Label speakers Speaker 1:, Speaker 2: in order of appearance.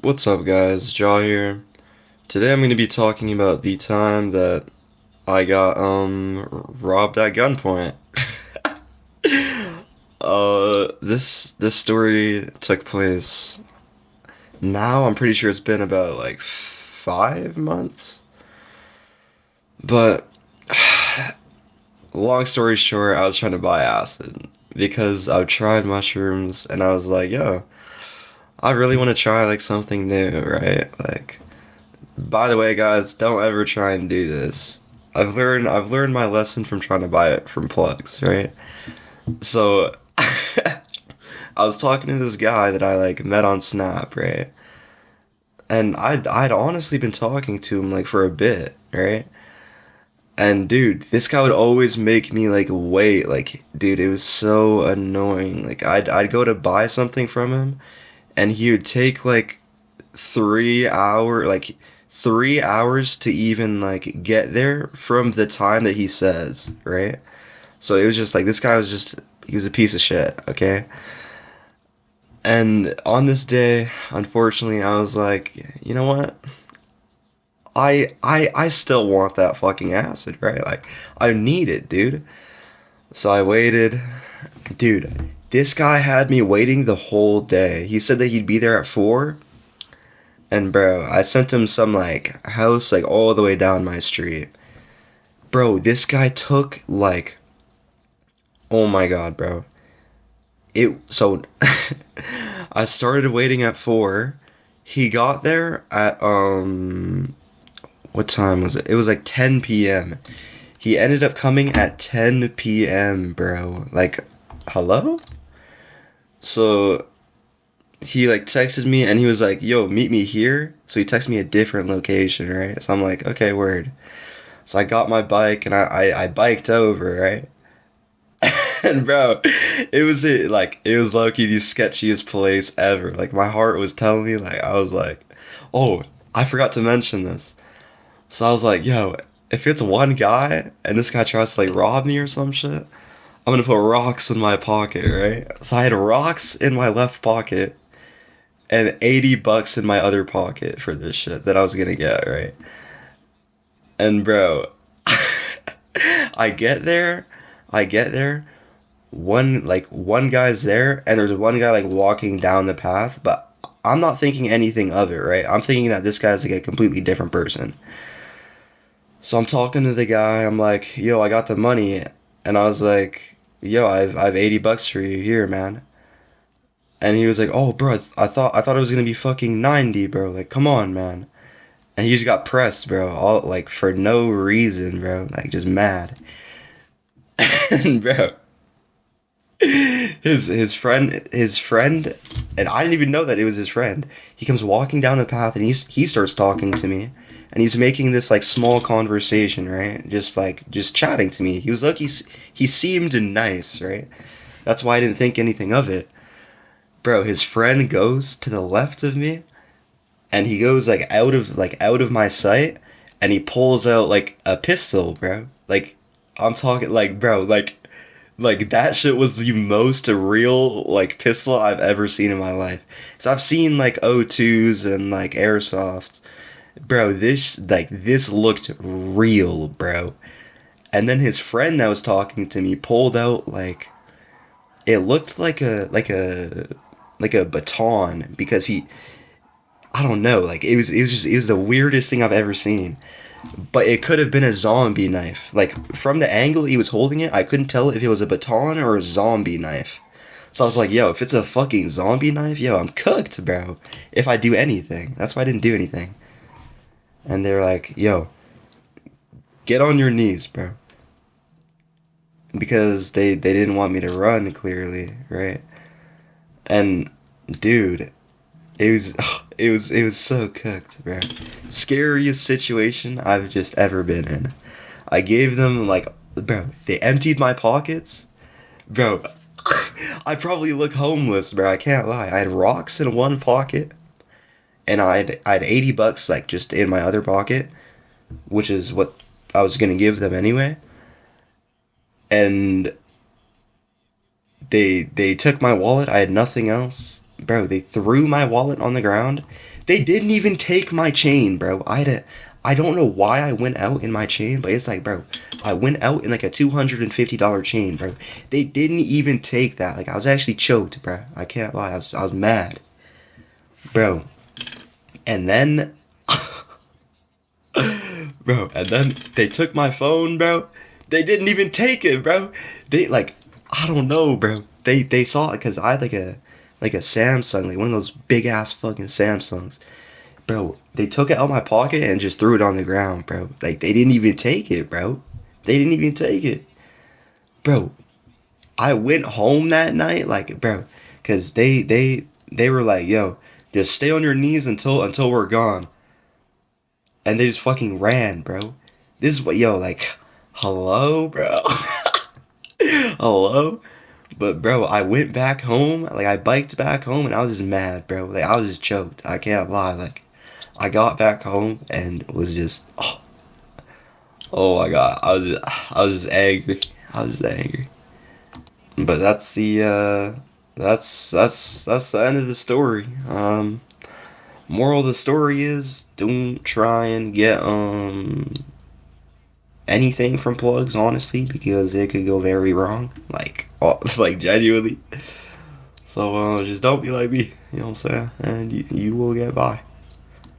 Speaker 1: What's up, guys? Jaw here. Today I'm going to be talking about the time that I got robbed at gunpoint. This story took place. Now I'm pretty sure it's been about like 5 months. But long story short, I was trying to buy acid because I've tried mushrooms and I was like, yo, I really want to try like something new, right? Like, by the way, guys, don't ever try and do this. I've learned my lesson from trying to buy it from plugs, right? So I was talking to this guy that I like met on Snap, right? And I'd honestly been talking to him like for a bit, right? And dude, this guy would always make me like wait, like dude, it was so annoying. Like I'd go to buy something from him and he would take like 3 hours to even like get there from the time that he says, right? So it was just like this guy was just he was a piece of shit, okay? And on this day, unfortunately, I was like, you know what? I still want that fucking acid, right? Like I need it, dude. So I waited. Dude, this guy had me waiting the whole day. He said that he'd be there at 4. And bro, I sent him some like house like all the way down my street. Bro, this guy took like oh my god, bro. It so I started waiting at 4. He got there at what time was it? It was like 10 p.m. He ended up coming at 10 p.m., bro. Like, hello? So he like texted me and he was like, yo, meet me here. So he texted me a different location, right? So I'm like, okay, word. So I got my bike and I biked over, right? And bro, it was low-key the sketchiest place ever. Like my heart was telling me, like I was like, oh, I forgot to mention this. So I was like, yo, if it's one guy and this guy tries to like rob me or some shit, I'm gonna put rocks in my pocket, right? So I had rocks in my left pocket and $80 in my other pocket for this shit that I was gonna get, right? And bro, I get there, one guy's there, and there's one guy like walking down the path, but I'm not thinking anything of it, right? I'm thinking that this guy's like a completely different person. So I'm talking to the guy, I'm like, yo, I got the money, and I was like, yo, I've $80 for you here, man. And he was like, oh, bro, I thought it was gonna be fucking 90, bro. Like, come on, man. And he just got pressed, bro, all like for no reason, bro. Like, just mad. And bro, his friend, and I didn't even know that it was his friend. He comes walking down the path and he starts talking to me, and he's making this like small conversation, right? Just chatting to me. He was like he seemed nice, right? That's why I didn't think anything of it. Bro, his friend goes to the left of me, and he goes out of my sight, and he pulls out like a pistol, bro. Like I'm talking like bro, like that shit was the most real like pistol I've ever seen in my life. So I've seen like O2s and like airsoft. Bro, this looked real, bro. And then his friend that was talking to me pulled out like it looked like a baton because I don't know, like it was the weirdest thing I've ever seen. But it could have been a zombie knife. Like, from the angle he was holding it, I couldn't tell if it was a baton or a zombie knife. So I was like, yo, if it's a fucking zombie knife, yo, I'm cooked, bro. If I do anything. That's why I didn't do anything. And they're like, yo, get on your knees, bro. Because they didn't want me to run, clearly, right? And, dude, it was so cooked, bro. Scariest situation I've just ever been in. I gave them like, bro, they emptied my pockets. Bro, I probably look homeless, bro. I can't lie. I had rocks in one pocket, and I had $80 like just in my other pocket, which is what I was gonna give them anyway. And they took my wallet. I had nothing else. bro, they threw my wallet on the ground. They didn't even take my chain, bro. I don't know why I went out in my chain, but it's like, bro, I went out in like a $250 chain, bro. They didn't even take that. Like, I was actually choked, bro. I can't lie. I was mad, bro. And then, bro, and then they took my phone, bro. They didn't even take it, bro. They like, I don't know, bro. They saw it because I had like a Samsung, like one of those big ass fucking Samsungs. Bro, they took it out of my pocket and just threw it on the ground, bro. Like, they didn't even take it, bro. They didn't even take it. Bro, I went home that night, like, bro, because they were like, yo, just stay on your knees until we're gone. And they just fucking ran, bro. This is what, yo, like, hello, bro? Hello? But, bro, I went back home, like, I biked back home, and I was just mad, bro. Like, I was just choked. I can't lie, like, I got back home and was just, oh my god, I was just angry. I was just angry. But that's that's the end of the story. Moral of the story is, don't try and get anything from plugs, honestly, because it could go very wrong. Like, like genuinely. So just don't be like me. You know what I'm saying? And you will get by.